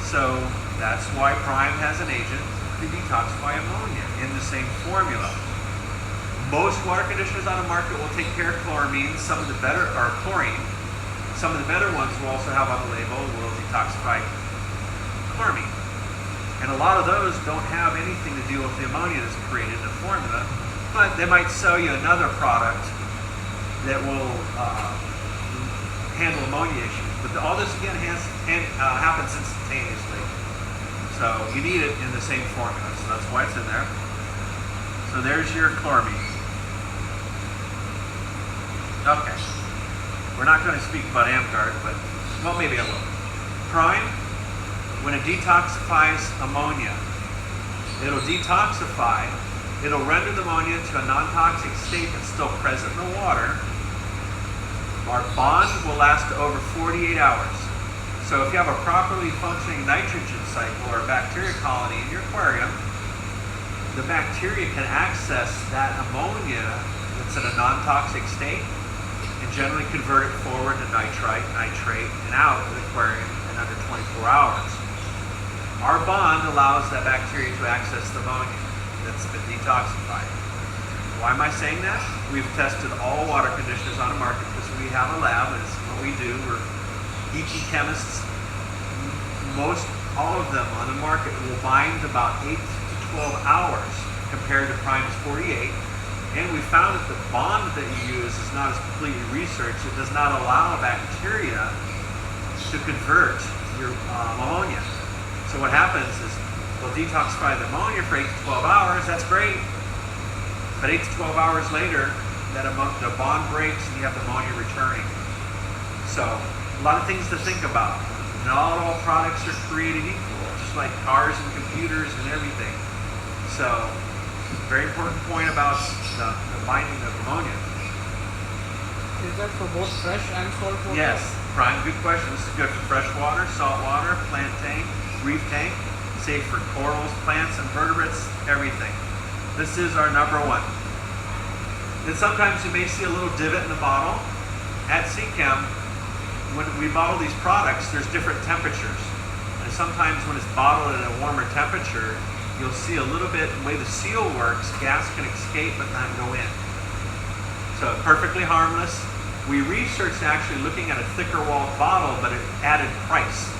So that's why Prime has an agent to detoxify ammonia in the same formula. Most water conditioners on the market will take care of chloramine. Some of the better, or chlorine. Some of the better ones will also have on the label will detoxify chloramine. And a lot of those don't have anything to do with the ammonia that's created in the formula, but they might sell you another product that will handle ammonia issues. But all this again happens instantaneously. So you need it in the same formula. So that's why it's in there. So there's your chloramine. Okay. We're not going to speak about Amgard, but, well, maybe I will. Prime, when it detoxifies ammonia, it'll detoxify, it'll render the ammonia to a non-toxic state that's still present in the water. Our bond will last over 48 hours. So if you have a properly functioning nitrogen cycle or a bacteria colony in your aquarium, the bacteria can access that ammonia that's in a non-toxic state and generally convert it forward to nitrite, nitrate, and out of the aquarium in under 24 hours. Our bond allows that bacteria to access the ammonia that's been detoxified. Why am I saying that? We've tested all water conditioners on the market because we have a lab, and it's what we do. We're geeky chemists. All of them on the market will bind about 8 to 12 hours compared to Prime's 48. And we found that the bond that you use is not as completely researched. It does not allow bacteria to convert your ammonia. So what happens is we'll detoxify the ammonia for 8 to 12 hours. That's great. But 8 to 12 hours later, the bond breaks and you have the ammonia returning. So a lot of things to think about. Not all products are created equal, just like cars and computers and everything. So, very important point about the binding of ammonia. Is that for both fresh and salt water? Yes, Prime, good question. This is good for fresh water, salt water, plant tank, reef tank, safe for corals, plants, invertebrates, everything. This is our number one. Then sometimes you may see a little divot in the bottle. At Seachem, when we bottle these products, there's different temperatures. And sometimes when it's bottled at a warmer temperature, you'll see a little bit, the way the seal works, gas can escape but not go in. So perfectly harmless. We researched actually looking at a thicker walled bottle, but it added price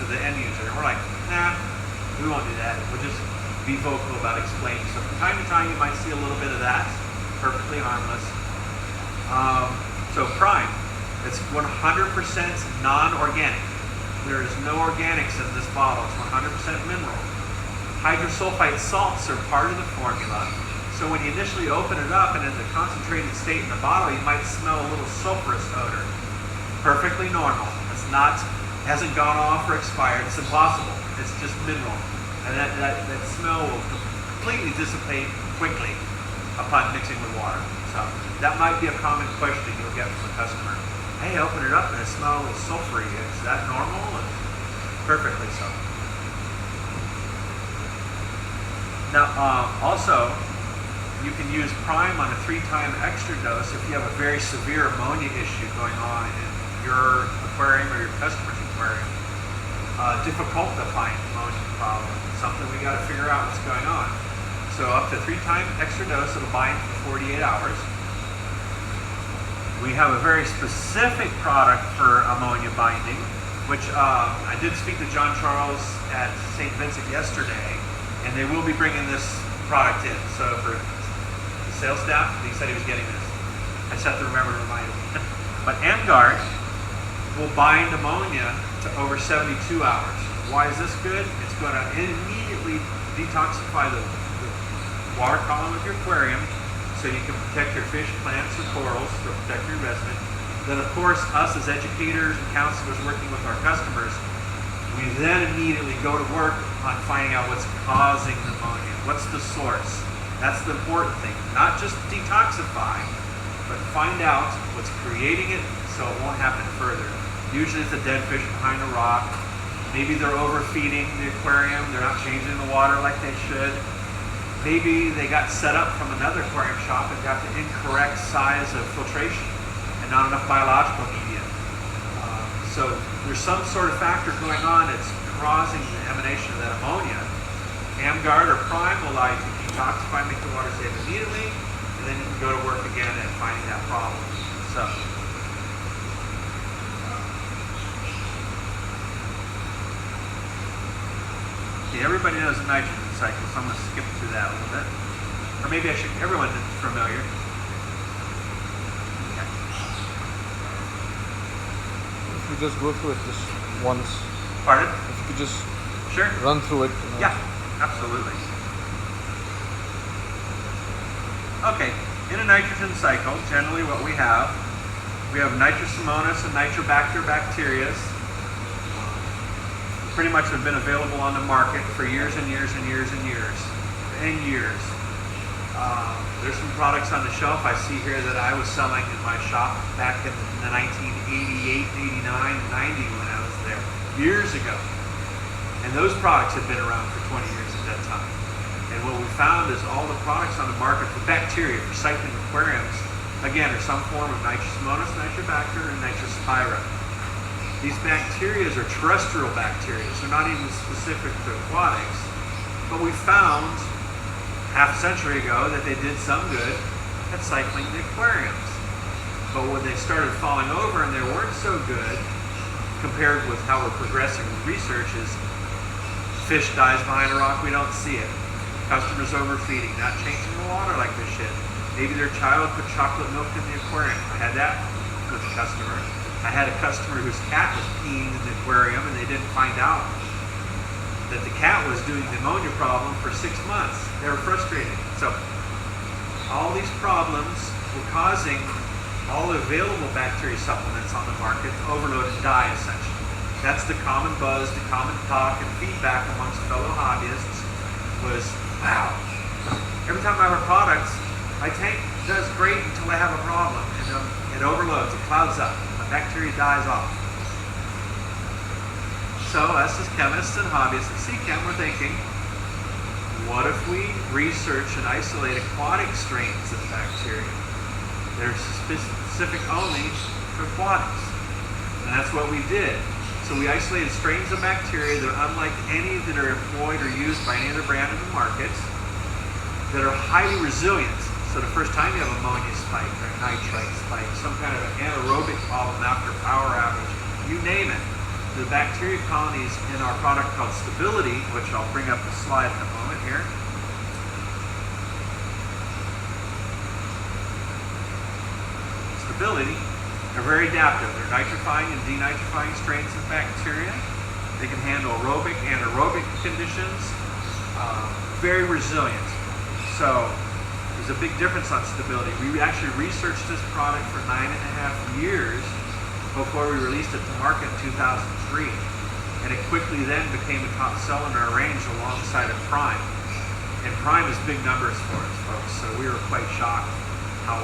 to the end user. And we're like, nah, we won't do that. We'll just be vocal about explaining. So from time to time, you might see a little bit of that. Perfectly harmless. So Prime. It's 100% non-organic. There is no organics in this bottle. It's 100% mineral. Hydrosulfite salts are part of the formula. So when you initially open it up and in the concentrated state in the bottle, you might smell a little sulfurous odor. Perfectly normal. It's not, hasn't gone off or expired. It's impossible. It's just mineral. And that smell will completely dissipate quickly upon mixing with water. So that might be a common question you'll get from a customer. Hey, open it up and it smells a little sulfury. Is that normal? And perfectly so. Now, also, you can use Prime on a 3-time extra dose if you have a very severe ammonia issue going on in your aquarium or your customer's aquarium. Difficult to find ammonia problem. Something we got to figure out what's going on. So up to 3-time extra dose, it'll bind for 48 hours. We have a very specific product for ammonia binding, which I did speak to John Charles at St. Vincent yesterday, and they will be bringing this product in. So for the sales staff, he said he was getting this. I just have to remember to remind him. But Amgard will bind ammonia to over 72 hours. Why is this good? It's going to immediately detoxify the water column of your aquarium, so you can protect your fish, plants, or corals, to protect your investment. Then, of course, us as educators and counselors working with our customers, we then immediately go to work on finding out what's causing the ammonia. What's the source? That's the important thing. Not just detoxify, but find out what's creating it so it won't happen further. Usually it's a dead fish behind a rock. Maybe they're overfeeding the aquarium. They're not changing the water like they should. Maybe they got set up from another aquarium shop and got the incorrect size of filtration and not enough biological media. So there's some sort of factor going on that's causing the emanation of that ammonia. AmGuard or Prime will allow you to detoxify, make the water safe immediately, and then you can go to work again at finding that problem. So, okay, everybody knows the nitrogen cycle, so I'm going to skip through that a little bit. Or maybe I should, everyone's familiar. Okay. If you just go through it just once. Pardon? If you could just Sure. run through it. You know. Yeah, absolutely. Okay, in a nitrogen cycle, generally what we have nitrosomonas and nitrobacter bacteria. Pretty much have been available on the market for years and years and years and years and years. There's some products on the shelf I see here that I was selling in my shop back in the 1988, 89, 90 when I was there, years ago. And those products had been around for 20 years at that time. And what we found is all the products on the market for bacteria, for cycling aquariums, again, are some form of nitrosomonas, nitrobacter, and nitrospira. These bacteria are terrestrial bacteria. They're not even specific to aquatics. But we found half a century ago that they did some good at cycling the aquariums. But when they started falling over and they weren't so good, compared with how we're progressing with research, is fish dies behind a rock, we don't see it. Customers overfeeding, not changing the water like they should. Maybe their child put chocolate milk in the aquarium. I had that with a customer. I had a customer whose cat was peeing in the aquarium and they didn't find out that the cat was doing the ammonia problem for 6 months. They were frustrated. So all these problems were causing all the available bacteria supplements on the market to overload and die essentially. That's the common buzz, the common talk and feedback amongst fellow hobbyists was, wow, every time I have a product, my tank does great until I have a problem. And it overloads, it clouds up, the bacteria dies off. So us as chemists and hobbyists at Seachem, we're thinking, what if we research and isolate aquatic strains of bacteria that are specific only for aquatics? And that's what we did. So we isolated strains of bacteria that are unlike any that are employed or used by any other brand in the market, that are highly resilient. So the first time you have ammonia spike or nitrite spike, some kind of an anaerobic problem after power outage, you name it, the bacteria colonies in our product called Stability, which I'll bring up the slide in a moment here. Stability are very adaptive. They're nitrifying and denitrifying strains of bacteria. They can handle aerobic, anaerobic conditions. Very resilient. So there's a big difference on Stability. We actually researched this product for 9.5 years before we released it to market in 2003. And it quickly then became a top seller in our range alongside of Prime. And Prime is big numbers for us, folks. So we were quite shocked how,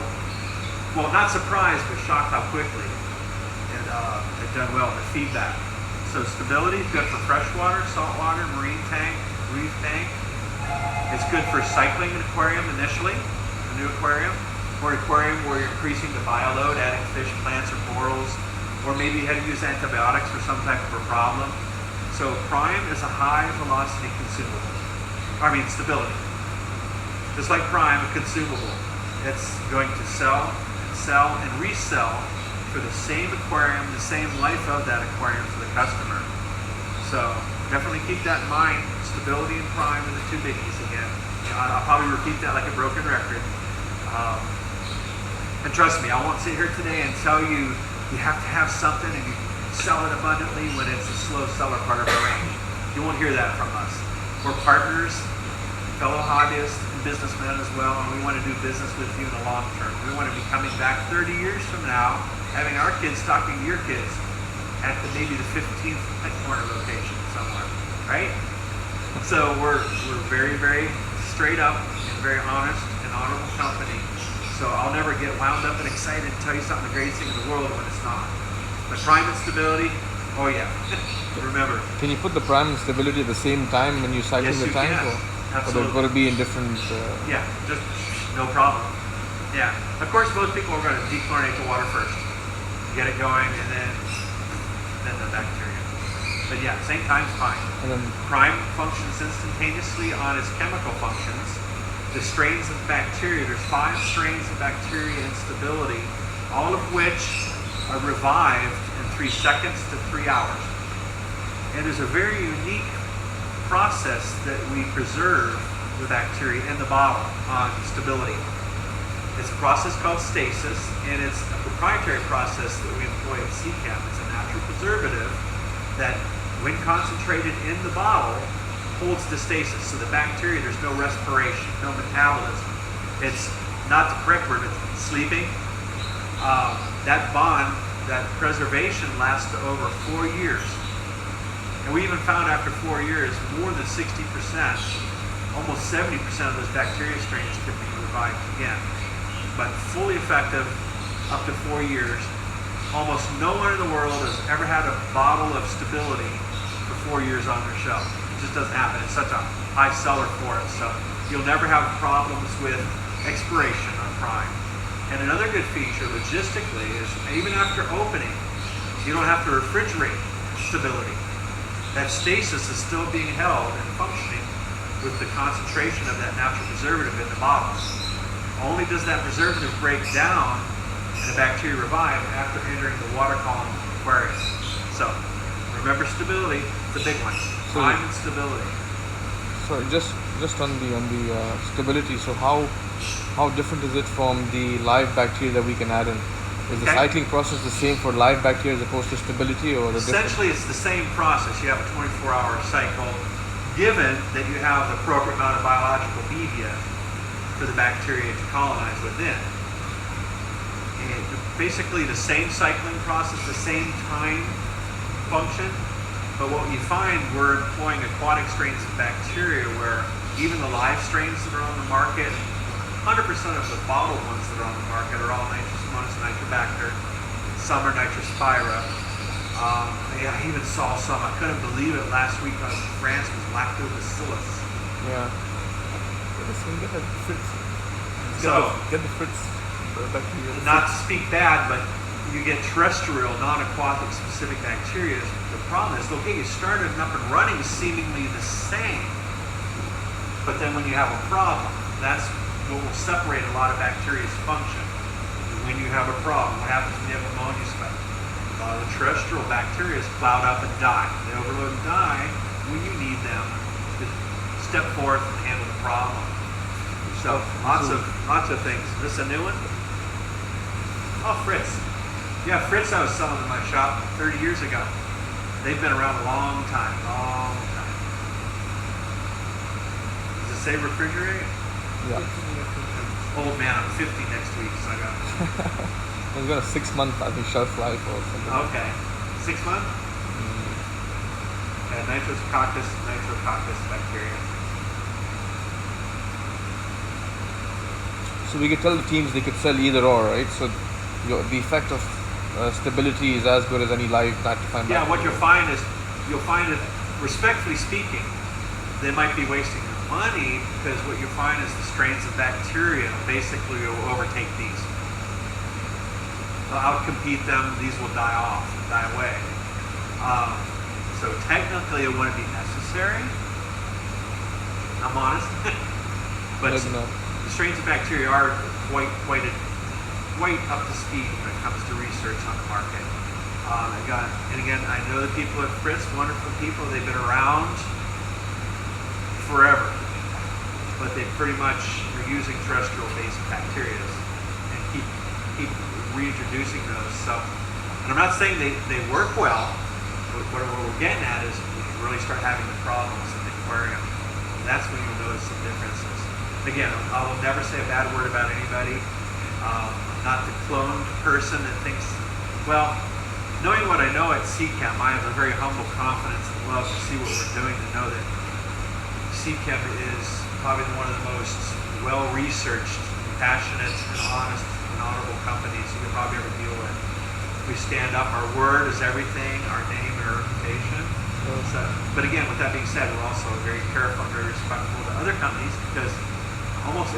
well, not surprised, but shocked how quickly it had done well in the feedback. So Stability is good for freshwater, saltwater, marine tank, reef tank. It's good for cycling an aquarium initially, a new aquarium, or an aquarium where you're increasing the bioload, adding fish, plants, or corals, or maybe you had to use antibiotics for some type of a problem. So Prime is a high velocity consumable. Stability. Just like Prime, a consumable. It's going to sell and resell for the same aquarium, the same life of that aquarium for the customer. So definitely keep that in mind. Stability and Prime are the two biggies again. I'll probably repeat that like a broken record. And trust me, I won't sit here today and tell you you have to have something and you sell it abundantly when it's a slow seller part of our range. You won't hear that from us. We're partners, fellow hobbyists, and businessmen as well, and we want to do business with you in the long term. We want to be coming back 30 years from now, having our kids talking to your kids at maybe the 15th pet corner location somewhere, right? So we're very, very straight up and very honest and honorable company. So I'll never get wound up and excited and tell you something the greatest thing in the world when it's not. But Prime and Stability, oh yeah. Remember. Can you put the Prime and Stability at the same time when you cycle Yes, the you tank? can. Absolutely. Or they're going to be in different... Yeah, just no problem. Yeah. Of course, most people are going to dechlorinate the water first. Get it going, and then the bacteria. But yeah, same time's fine. And then Prime functions instantaneously on its chemical functions. The strains of bacteria, there's 5 strains of bacteria instability, all of which are revived in 3 seconds to 3 hours. And there's a very unique process that we preserve the bacteria in the bottle on stability. It's a process called stasis, and it's a proprietary process that we employ at Seachem. It's a natural preservative that, when concentrated in the bottle, holds the stasis. So the bacteria, there's no respiration, no metabolism. It's not the correct word, it's sleeping. That bond, that preservation lasts over 4 years. And we even found after 4 years, more than 60%, almost 70% of those bacteria strains could be revived again. But fully effective up to 4 years. Almost no one in the world has ever had a bottle of stability for 4 years on their shelf. It just doesn't happen. It's such a high seller for it. So you'll never have problems with expiration on Prime. And another good feature logistically is even after opening, you don't have to refrigerate stability. That stasis is still being held and functioning with the concentration of that natural preservative in the bottle. Only does that preservative break down and the bacteria revive after entering the water column of the aquarium. So remember stability, it's a big one. Prime and stability. so just on the stability. So how different is it from the live bacteria that we can add in? Is the Okay. cycling process the same for live bacteria as opposed to stability, or the different? Essentially, it's the same process. You have a 24-hour cycle, given that you have the appropriate amount of biological media for the bacteria to colonize within. And basically the same cycling process, the same time function, but what you find, we're employing aquatic strains of bacteria where even the live strains that are on the market, 100% of the bottled ones that are on the market are all Nitrosomonas and Nitrobacter. Some are Nitrospira. I even saw some, I couldn't believe it last week when I was in France, was Lactobacillus. Yeah. Get the Fritz. So, Get the Fritz bacteria. not to speak bad, but you get terrestrial, non-aquatic specific bacteria. The problem is, okay, you started up and running seemingly the same, but then when you have a problem, that's what will separate a lot of bacteria's function. When you have a problem, what happens when you have ammonia spike? A lot of the terrestrial bacteria cloud up and die. They overload and die when you need them to step forth and handle the problem. So lots of things. Is this a new one? Oh, Fritz. Yeah, Fritz I was selling in my shop 30 years ago. They've been around a long time, long time. Does it say refrigerate? Yeah. Old man, I'm 50 next week, so I got It's got a 6-month, I think, shelf life or something. Okay. 6 months? Nitrococcus bacteria. So we could tell the teams they could sell either or, right? So the effect of stability is as good as any live nitrophine Yeah, bacteria. what you'll find is, respectfully speaking, they might be wasting their money because what you find is the strains of bacteria basically will overtake these. They'll outcompete them, these will die off, die away. So technically it wouldn't be necessary. I'm honest. But Maybe not. the strains of bacteria are quite up to speed when it comes to research on the market. And again, I know the people at Fritz, wonderful people. They've been around forever, but they pretty much are using terrestrial-based bacteria and keep reintroducing those. So, and I'm not saying they work well. But what we're getting at is when you really start having the problems in the aquarium, that's when you'll notice some differences. Again, I will never say a bad word about anybody. I'm not the cloned person that thinks, well, knowing what I know at Seachem, I have a very humble confidence and love to see what we're doing, to know that Seachem is probably one of the most well-researched, passionate, and honest and honorable companies you could probably ever deal with. We stand up, our word is everything, our name and our reputation. So, but again, with that being said, we're also very careful and very respectful to other companies because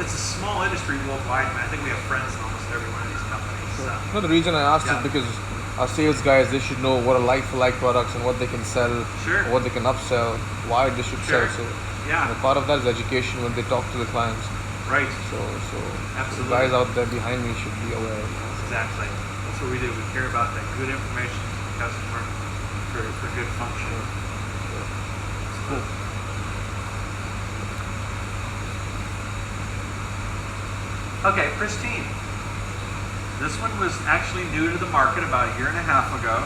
it's a small industry worldwide. I think we have friends in almost every one of these companies. So. No, the reason I asked Yeah. is because our sales guys, they should know what are like-for-like products and what they can sell, Sure. or what they can upsell, why they should Sure. sell. So Yeah. part of that is education when they talk to the clients. Right. So the Absolutely. guys out there behind me should be aware. Exactly. That's what we do. We care about that good information to the customer for good function. Cool. Okay, Pristine. This one was actually new to the market about a year and a half ago.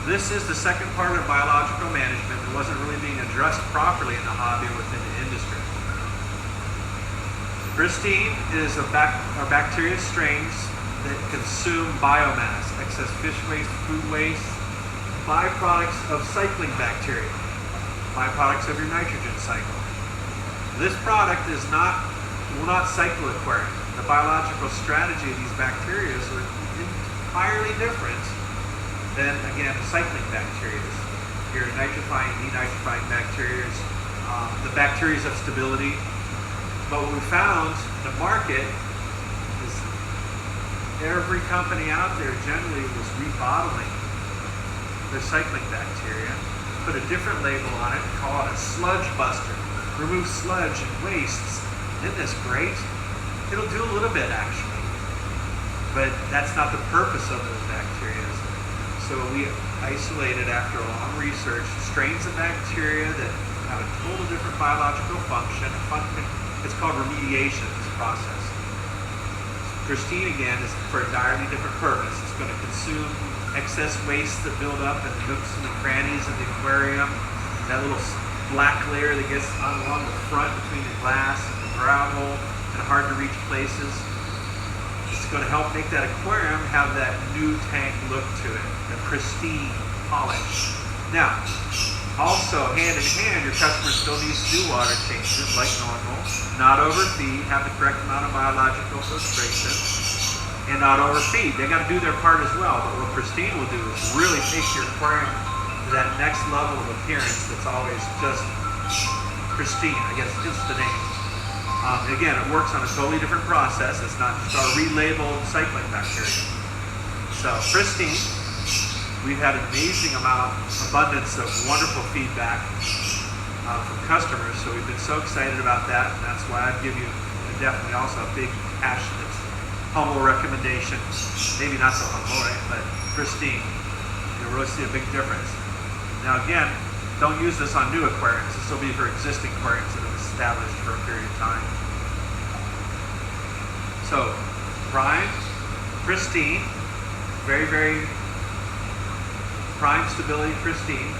This is the second part of biological management that wasn't really being addressed properly in the hobby or within the industry. Pristine is are bacteria strains that consume biomass, excess fish waste, food waste, byproducts of cycling bacteria, byproducts of your nitrogen cycle. This product will not cycle aquarium. The biological strategy of these bacteria are entirely different than, again, cycling bacteria. Your nitrifying, denitrifying bacteria, the bacteria of stability. But what we found in the market is every company out there generally was rebottling their cycling bacteria, put a different label on it, call it a sludge buster. Remove sludge and wastes. Isn't this great? It'll do a little bit actually, but that's not the purpose of those bacteria. So we isolated, after a long research, strains of bacteria that have a total different biological function. It's called remediation, this process. Pristine, again, is for a entirely different purpose. It's going to consume excess waste that build up in the nooks and the crannies of the aquarium, that little black layer that gets along the front between the glass and the gravel and hard to reach places. It's going to help make that aquarium have that new tank look to it, the pristine polish. Now, also, hand in hand, your customer still needs to do water changes like normal, not overfeed, have the correct amount of biological filtration, and not overfeed. They got to do their part as well, but what Pristine will do is really take your aquarium to that next level of appearance that's always just pristine. I guess just the name. Again, it works on a totally different process. It's not just our relabeled cycling bacteria. So, Pristine. We've had an amazing abundance of wonderful feedback from customers, so we've been so excited about that, and that's why I'd give you definitely also a big, passionate, humble recommendation. Maybe not so humble, right? But Pristine. You'll really see a big difference. Now again, don't use this on new aquariums. This will be for existing aquariums that have been established for a period of time. So, prime, Pristine, very, very prime stability, Pristine,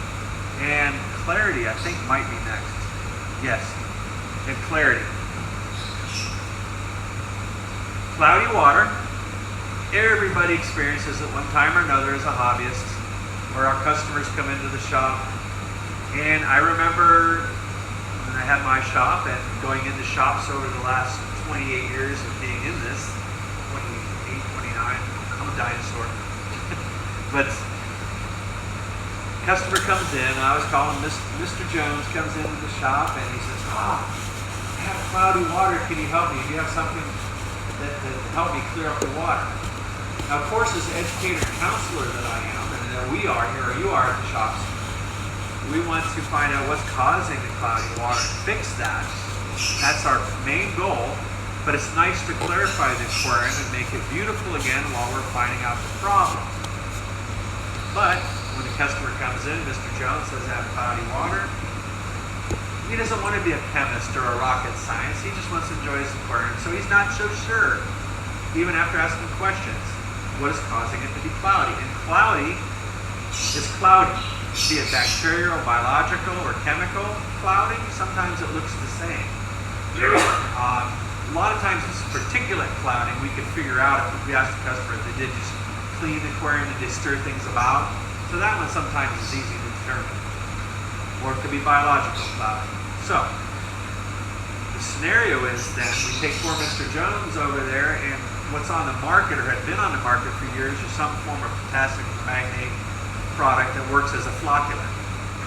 and clarity I think might be next. Yes, and clarity. Cloudy water, everybody experiences it one time or another as a hobbyist, or our customers come into the shop. And I remember when I had my shop and going into shops over the last 28 years of being in this, 28, 29, I'm a dinosaur. But customer comes in, and I always call him Mr. Jones, comes into the shop and he says, I have cloudy water, can you help me? Do you have something that help me clear up the water? Now, of course, as an educator and counselor that I am, and that we are here, or you are at the shops, we want to find out what's causing the cloudy water and fix that. That's our main goal, but it's nice to clarify the aquarium and make it beautiful again while we're finding out the problem. But when the customer comes in, Mr. Jones says I have cloudy water. He doesn't want to be a chemist or a rocket science. He just wants to enjoy his aquarium. So he's not so sure, even after asking questions, what is causing it to be cloudy. And cloudy is cloudy, be it bacterial, biological, or chemical clouding. Sometimes it looks the same. A lot of times it's particulate clouding. We can figure out if we ask the customer if they did just clean the aquarium, did they stir things about. So that one sometimes is easy to determine. Or it could be biological clouding. So, the scenario is that we take poor Mr. Jones over there, and what's on the market, or had been on the market for years, is some form of potassium permanganate product that works as a flocculant,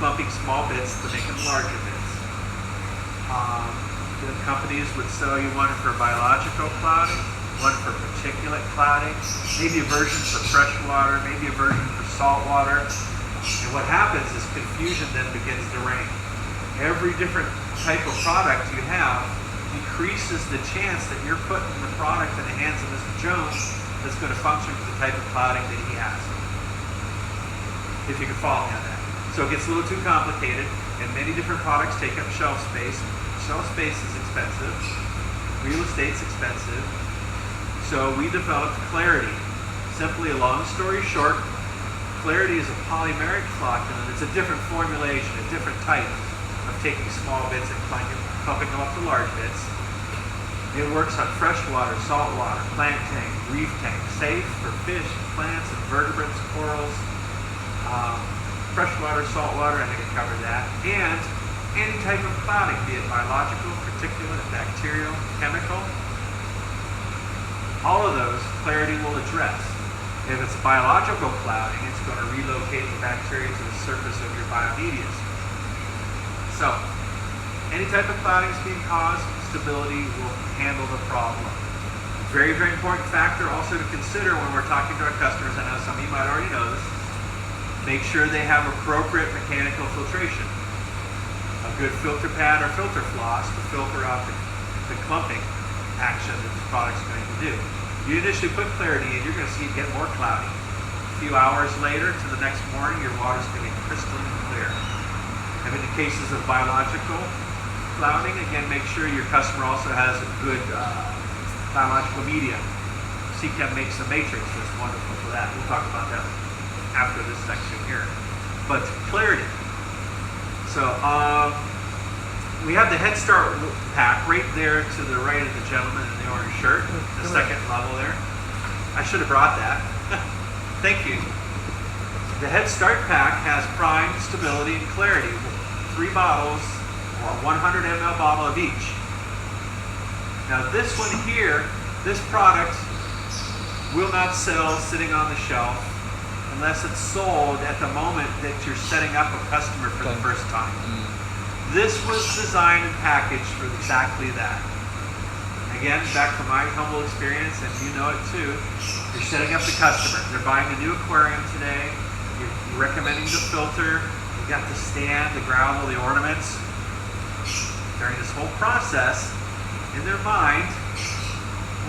clumping small bits to make them larger bits. The companies would sell you one for biological clouding, one for particulate clouding, maybe a version for freshwater, maybe a version for saltwater. And what happens is confusion then begins to reign. Every different type of product you have decreases the chance that you're putting the product in the hands of Mr. Jones that's going to function for the type of clouding that he has. If you can follow me on that. So it gets a little too complicated, and many different products take up shelf space. Shelf space is expensive. Real estate's expensive. So we developed Clarity. Simply, a long story short, Clarity is a polymeric flocculant. It's a different formulation, a different type of taking small bits and clumping them up to large bits. It works on freshwater, saltwater, plant tank, reef tank, safe for fish, plants, invertebrates, corals, freshwater, saltwater, I think I covered that, and any type of clouding, be it biological, particulate, bacterial, chemical. All of those Clarity will address. If it's biological clouding, it's going to relocate the bacteria to the surface of your biomedias. So, any type of clouding is being caused, stability will handle the problem. Very, very important factor also to consider when we're talking to our customers. I know some of you might already know this. Make sure they have appropriate mechanical filtration. A good filter pad or filter floss to filter out the clumping action that the product's going to do. You initially put Clarity in, you're going to see it get more cloudy. A few hours later to the next morning, your water's going to be crystalline clear. And in the cases of biological clouding, again, make sure your customer also has a good biological medium. Seachem makes a matrix that's wonderful for that. We'll talk about that after this section here. But Clarity. So we have the Head Start pack right there to the right of the gentleman in the orange shirt, the second level there. I should have brought that. Thank you. The Head Start pack has Prime, Stability, and Clarity. 3 bottles, or 100 ml bottle of each. Now this one here, this product will not sell sitting on the shelf unless it's sold at the moment that you're setting up a customer for the first time. This was designed and packaged for exactly that. Again, back from my humble experience, and you know it too, you're setting up the customer. They're buying a new aquarium today. You're recommending the filter. You got the stand, the gravel, the ornaments. During this whole process, in their mind,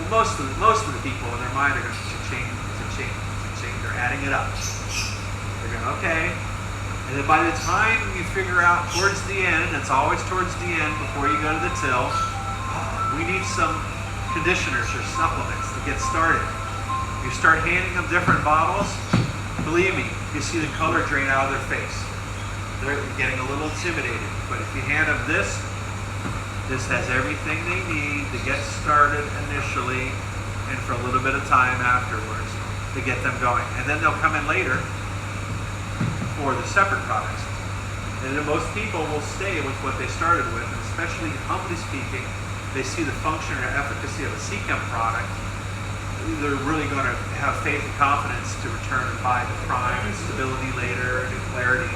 well, most of the people in their mind are going to change. They're adding it up. They're going, okay. And then by the time you figure out towards the end, it's always towards the end before you go to the till, we need some conditioners or supplements to get started. You start handing them different bottles, believe me, you see the color drain out of their face. They're getting a little intimidated. But if you hand them this has everything they need to get started initially and for a little bit of time afterwards to get them going. And then they'll come in later for the separate products. And then most people will stay with what they started with, and especially, humbly speaking, they see the function or efficacy of a Seachem product, they're really going to have faith and confidence to return and buy the Prime and Stability later and Clarity.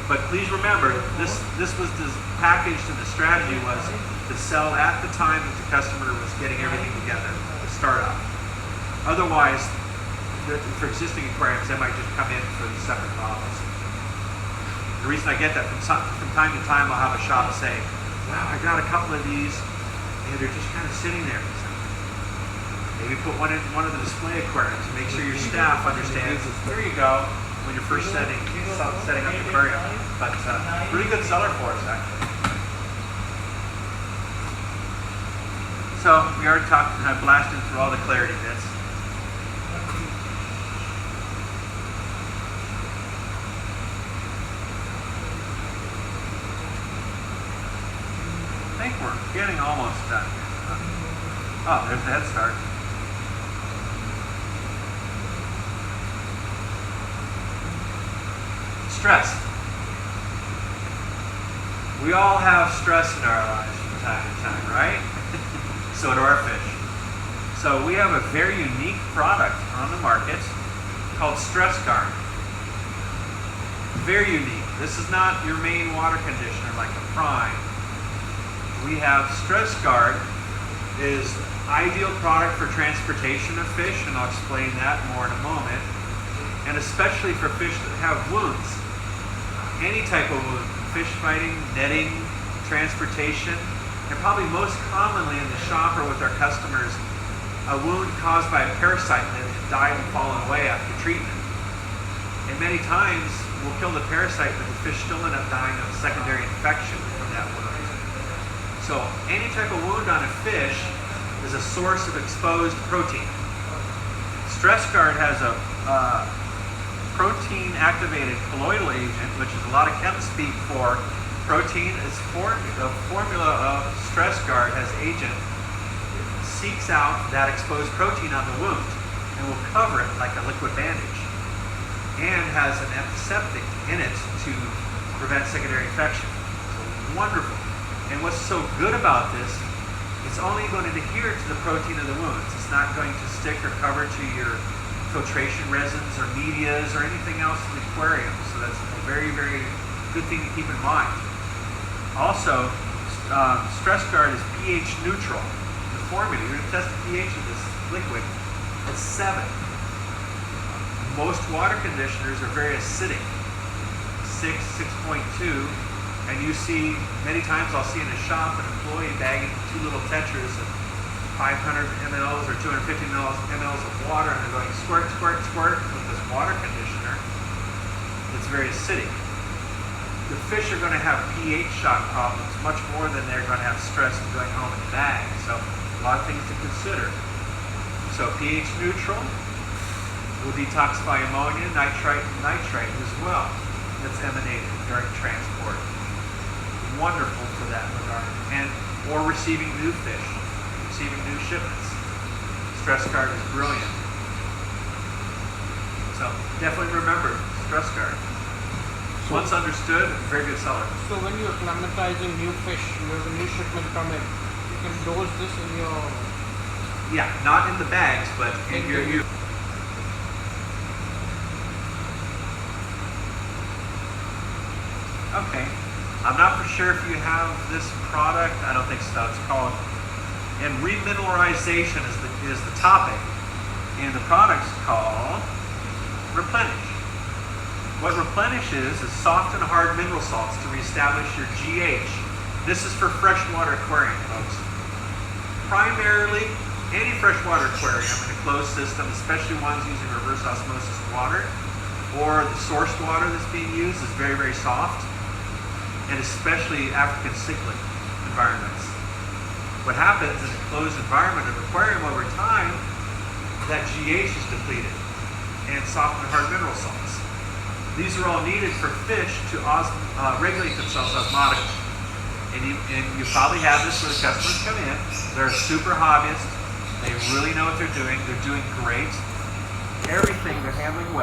But please remember, this was packaged, and the strategy was to sell at the time that the customer was getting everything together to start up. Otherwise, for existing aquariums, they might just come in for the separate bottles. The reason I get that, from time to time, I'll have a shop say, wow, I got a couple of these, and they're just kind of sitting there. Maybe put one in one of the display aquariums and make sure your staff understands, there you go, when you're first setting up the aquarium. But really good seller for us, actually. So we already talked, and I blasted through all the Clarity bits. I think we're getting almost done. Oh, there's the Head Start. Stress. We all have stress in our lives from time to time, right? So do our fish. So we have a very unique product on the market called Stress Guard. Very unique. This is not your main water conditioner like a Prime. We have Stress Guard is ideal product for transportation of fish, and I'll explain that more in a moment, and especially for fish that have wounds. Any type of wound, fish fighting, netting, transportation, and probably most commonly in the shop or with our customers, a wound caused by a parasite that had died and fallen away after treatment. And many times we'll kill the parasite, but the fish still end up dying of secondary infection from that wound. So any type of wound on a fish is a source of exposed protein. Stress Guard has a protein activated colloidal agent, which is a lot of chem speak for protein. The formula of Stress Guard as agent seeks out that exposed protein on the wound and will cover it like a liquid bandage, and has an antiseptic in it to prevent secondary infection. So wonderful. And what's so good about this, it's only going to adhere to the protein of the wounds. It's not going to stick or cover to your filtration resins or medias or anything else in the aquarium. So that's a very, very good thing to keep in mind. Also, Stress Guard is pH neutral. The formula, you're going to test the pH of this liquid at 7. Most water conditioners are very acidic, 6, 6.2, and you see, many times I'll see in a shop an employee bagging 2 little tetras of 500 mLs or 250 mLs of water, and they're going squirt, squirt, squirt with this water conditioner that's very acidic. The fish are going to have pH shock problems much more than they're going to have stress of going home in the bag. So a lot of things to consider. So pH neutral will detoxify ammonia, nitrite, and nitrite as well that's emanated during transport. Wonderful for that regard. And or receiving new fish, receiving new shipments. Stress Guard is brilliant. So definitely remember Stress Guard. Once understood, very good seller. So when you're acclimatizing new fish, you have a new shipment come in, you can dose this in your... Yeah, not in the bags, but in your... Okay. I'm not for sure if you have this product. I don't think so. It's called... And remineralization is the topic. And the product's called Replenish. What Replenish is soft and hard mineral salts to reestablish your GH. This is for freshwater aquarium, folks. Primarily, any freshwater aquarium in a closed system, especially ones using reverse osmosis water, or the sourced water that's being used is very, very soft, and especially African cichlid environments. What happens in a closed environment of aquarium over time, that GH is depleted, and soft and hard mineral salts. These are all needed for fish to regulate themselves osmotically. And you probably have this where the customers come in. They're a super hobbyist. They really know what they're doing. They're doing great. Everything they're handling well.